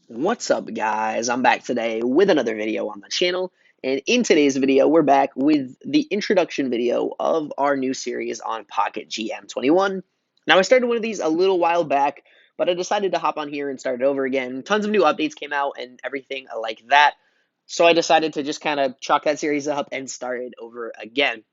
What's up, guys? I'm back today with another video on the channel. And in today's video, we're back with the introduction video of our new series on Pocket GM21. Now, I started one of these a little while back, but I decided to hop on here and start it over again. Tons of new updates came out and everything like that. So I decided to just kind of chalk that series up and start it over again.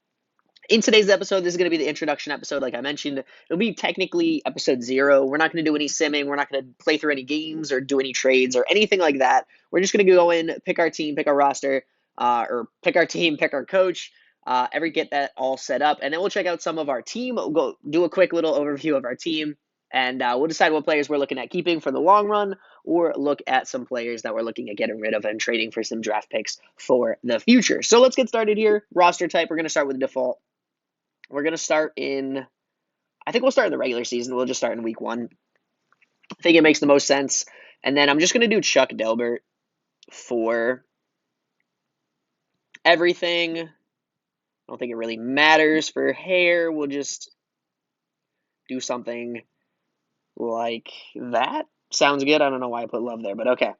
In today's episode, this is going to be the introduction episode, like I mentioned. It'll be technically episode 0. We're not going to do any simming. We're not going to play through any games or do any trades or anything like that. We're just going to go in, pick our team, pick our roster, or pick our team, pick our coach, get that all set up. And then we'll check out some of our team. We'll go do a quick little overview of our team. And we'll decide what players we're looking at keeping for the long run or look at some players that we're looking at getting rid of and trading for some draft picks for the future. So let's get started here. Roster type, we're going to start with the default. We're going to start I think we'll start in the regular season. We'll just start in week 1. I think it makes the most sense. And then I'm just going to do Chuck Delbert for everything. I don't think it really matters for hair. We'll just do something like that. Sounds good. I don't know why I put love there, but okay.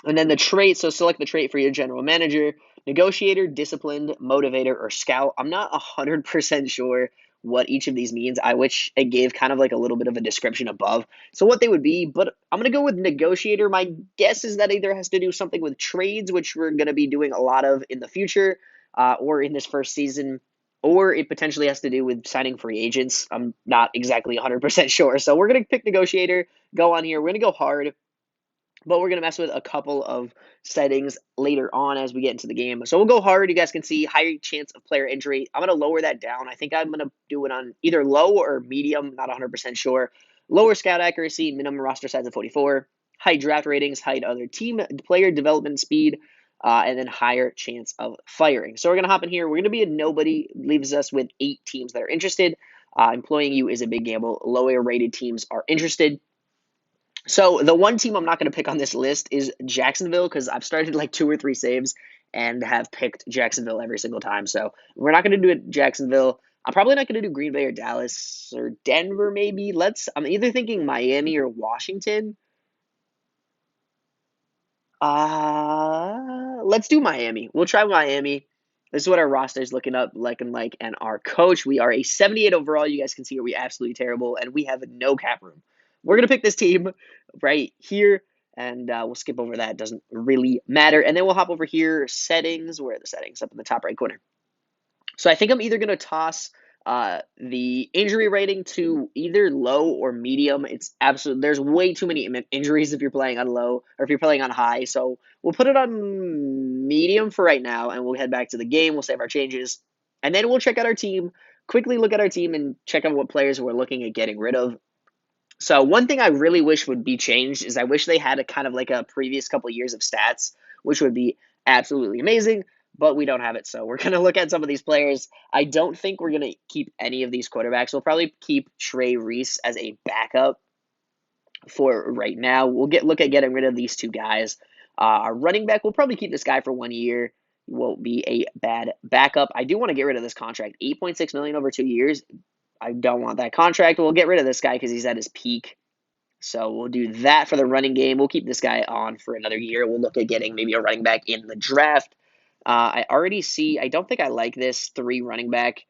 And then the trait, so select the trait for your general manager, negotiator, disciplined, motivator, or scout. I'm not 100% sure what each of these means. I wish it gave kind of like a little bit of a description above. So what they would be, but I'm going to go with negotiator. My guess is that either has to do something with trades, which we're going to be doing a lot of in the future, or in this first season, or it potentially has to do with signing free agents. I'm not exactly 100% sure. So we're going to pick negotiator, go on here. We're going to go hard. But we're going to mess with a couple of settings later on as we get into the game. So we'll go hard. You guys can see higher chance of player injury. I'm going to lower that down. I think I'm going to do it on either low or medium. Not 100% sure. Lower scout accuracy, minimum roster size of 44. High draft ratings, high other team player development speed, and then higher chance of firing. So we're going to hop in here. We're going to be a nobody. Leaves us with 8 teams that are interested. Employing you is a big gamble. Lower rated teams are interested. So the one team I'm not going to pick on this list is Jacksonville because I've started like 2 or 3 saves and have picked Jacksonville every single time. So we're not going to do it Jacksonville. I'm probably not going to do Green Bay or Dallas or Denver maybe. I'm either thinking Miami or Washington. Let's do Miami. We'll try Miami. This is what our roster is looking up like and our coach. We are a 78 overall. You guys can see we absolutely terrible and we have no cap room. We're gonna pick this team right here, and we'll skip over that. It doesn't really matter. And then we'll hop over here. Settings. Where are the settings? Up in the top right corner. So I think I'm either going to toss the injury rating to either low or medium. It's absolute. There's way too many injuries if you're playing on low or if you're playing on high. So we'll put it on medium for right now, and we'll head back to the game. We'll save our changes, and then we'll check out our team. Quickly look at our team and check out what players we're looking at getting rid of. So one thing I really wish would be changed is I wish they had a kind of like a previous couple years of stats, which would be absolutely amazing, but we don't have it. So we're going to look at some of these players. I don't think we're going to keep any of these quarterbacks. We'll probably keep Trey Reese as a backup for right now. We'll look at getting rid of these 2 guys. Our running back, we'll probably keep this guy for 1 year. Won't be a bad backup. I do want to get rid of this contract. $8.6 million over 2 years. I don't want that contract. We'll get rid of this guy because he's at his peak. So we'll do that for the running game. We'll keep this guy on for another year. We'll look at getting maybe a running back in the draft. I already see, I don't think I like this 3 running back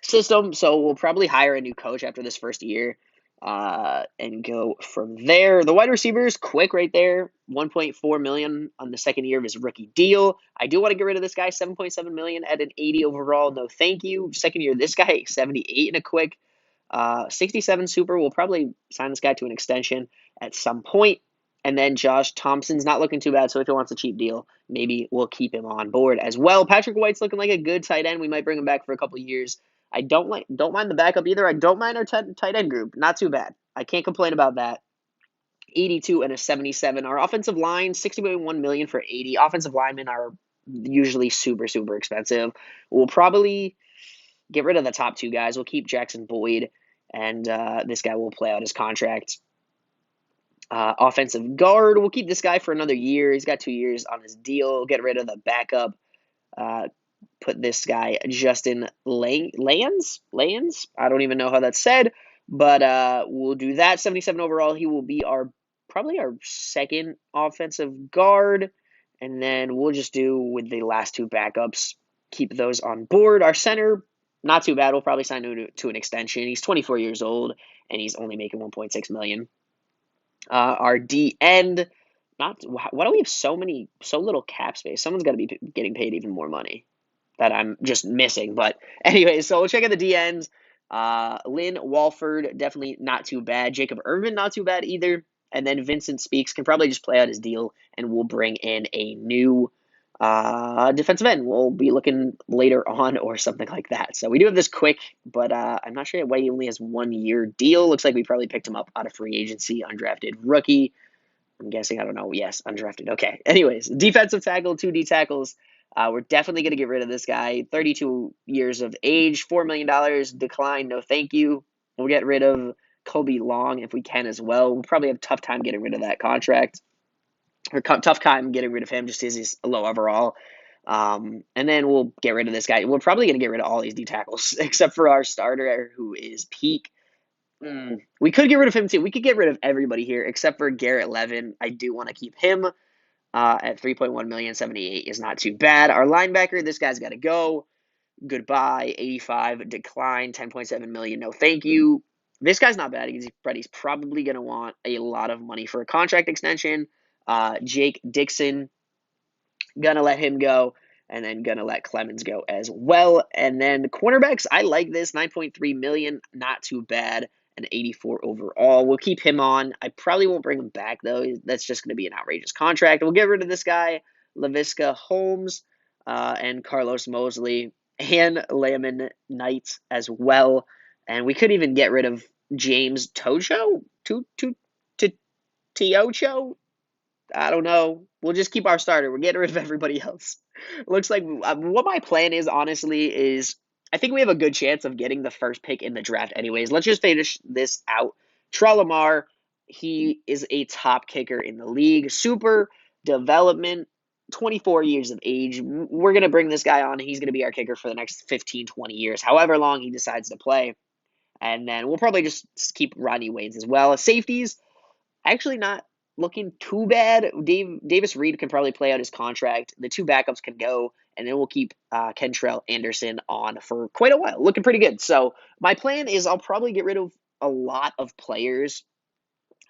system. So we'll probably hire a new coach after this first year and go from there. The wide receivers, quick right there. 1.4 million on the second year of his rookie deal. I do want to get rid of this guy. 7.7 million at an 80 overall. No, thank you. Second year, this guy 78 in a quick. 67 super. We'll probably sign this guy to an extension at some point. And then Josh Thompson's not looking too bad, so if he wants a cheap deal, maybe we'll keep him on board as well. Patrick White's looking like a good tight end. We might bring him back for a couple of years. I don't mind the backup either. I don't mind our tight end group. Not too bad. I can't complain about that. 82 and a 77. Our offensive line, 60.1 million for 80. Offensive linemen are usually super, super expensive. We'll probably get rid of the top 2 guys. We'll keep Jackson Boyd, and this guy will play out his contract. Offensive guard, we'll keep this guy for another year. He's got 2 years on his deal. Get rid of the backup. Put this guy, Justin Lands? I don't even know how that's said. But we'll do that. 77 overall. He will be probably our second offensive guard. And then we'll just do with the last two backups, keep those on board. Our center, not too bad. We'll probably sign to an extension. He's 24 years old and he's only making 1.6 million. Our D end, not why do we have so little cap space? Someone's got to be getting paid even more money that I'm just missing. But anyways, so we'll check out the D ends. Lynn Walford, definitely not too bad. Jacob Irvin, not too bad either. And then Vincent Speaks can probably just play out his deal, and we'll bring in a new defensive end. We'll be looking later on or something like that. So we do have this quick, but I'm not sure why he only has 1 year deal. Looks like we probably picked him up out of free agency, undrafted rookie. I'm guessing, I don't know. Yes, undrafted. Okay. Anyways, defensive tackle, 2D tackles. We're definitely going to get rid of this guy. 32 years of age, $4 million. Decline, no thank you. We'll get rid of Kobe Long if we can as well. We'll probably have a tough time getting rid of that contract. Or tough time getting rid of him just because he's low overall. And then we'll get rid of this guy. We're probably going to get rid of all these D tackles except for our starter, who is Peak. We could get rid of him too. We could get rid of everybody here except for Garrett Levin. I do want to keep him at 3.1 million. 78 is not too bad. Our linebacker, this guy's got to go. Goodbye. 85 decline. 10.7 million. No, thank you. This guy's not bad, but he's probably going to want a lot of money for a contract extension. Jake Dixon, gonna let him go, and then gonna let Clemens go as well. And then the cornerbacks, I like this 9.3 million, not too bad. An 84 overall. We'll keep him on. I probably won't bring him back though. That's just gonna be an outrageous contract. We'll get rid of this guy, Laviska Holmes, and Carlos Mosley, and Layman Knight as well. And we could even get rid of James Tocho, Tiocho. I don't know. We'll just keep our starter. We're getting rid of everybody else. Looks like what my plan is, honestly, is I think we have a good chance of getting the first pick in the draft, anyways. Let's just finish this out. Lamar, he is a top kicker in the league. Super development, 24 years of age. We're going to bring this guy on. He's going to be our kicker for the next 15, 20 years, however long he decides to play. And then we'll probably just keep Rodney Waynes as well. Safeties, actually not looking too bad. Davis Reed can probably play out his contract. The two backups can go, and then we'll keep Kentrell Anderson on for quite a while. Looking pretty good. So my plan is I'll probably get rid of a lot of players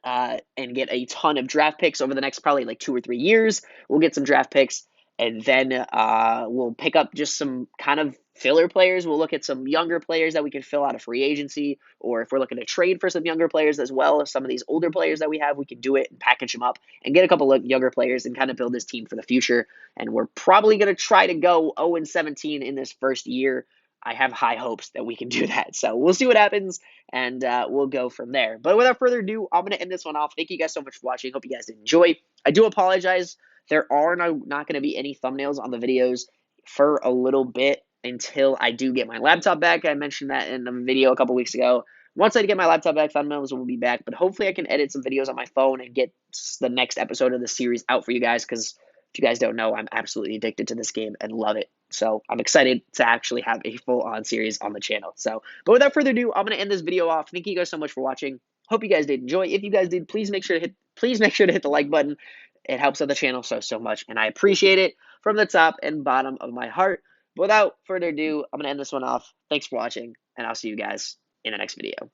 and get a ton of draft picks over the next probably like 2 or 3 years. We'll get some draft picks, and then we'll pick up just some kind of filler players. We'll look at some younger players that we can fill out of free agency, or if we're looking to trade for some younger players as well, some of these older players that we have, we can do it and package them up and get a couple of younger players and kind of build this team for the future. And we're probably going to try to go 0-17 in this first year. I have high hopes that we can do that. So we'll see what happens, and we'll go from there. But without further ado, I'm going to end this one off. Thank you guys so much for watching. Hope you guys did enjoy. I do apologize. There are not going to be any thumbnails on the videos for a little bit until I do get my laptop back. I mentioned that in a video a couple weeks ago. Once I get my laptop back, thumbnails will be back. But hopefully I can edit some videos on my phone and get the next episode of the series out for you guys, because if you guys don't know, I'm absolutely addicted to this game and love it. So I'm excited to actually have a full-on series on the channel. So, but without further ado, I'm going to end this video off. Thank you guys so much for watching. Hope you guys did enjoy. If you guys did, please make sure to hit the like button. It helps out the channel so much, and I appreciate it from the top and bottom of my heart. But without further ado, I'm going to end this one off. Thanks for watching, and I'll see you guys in the next video.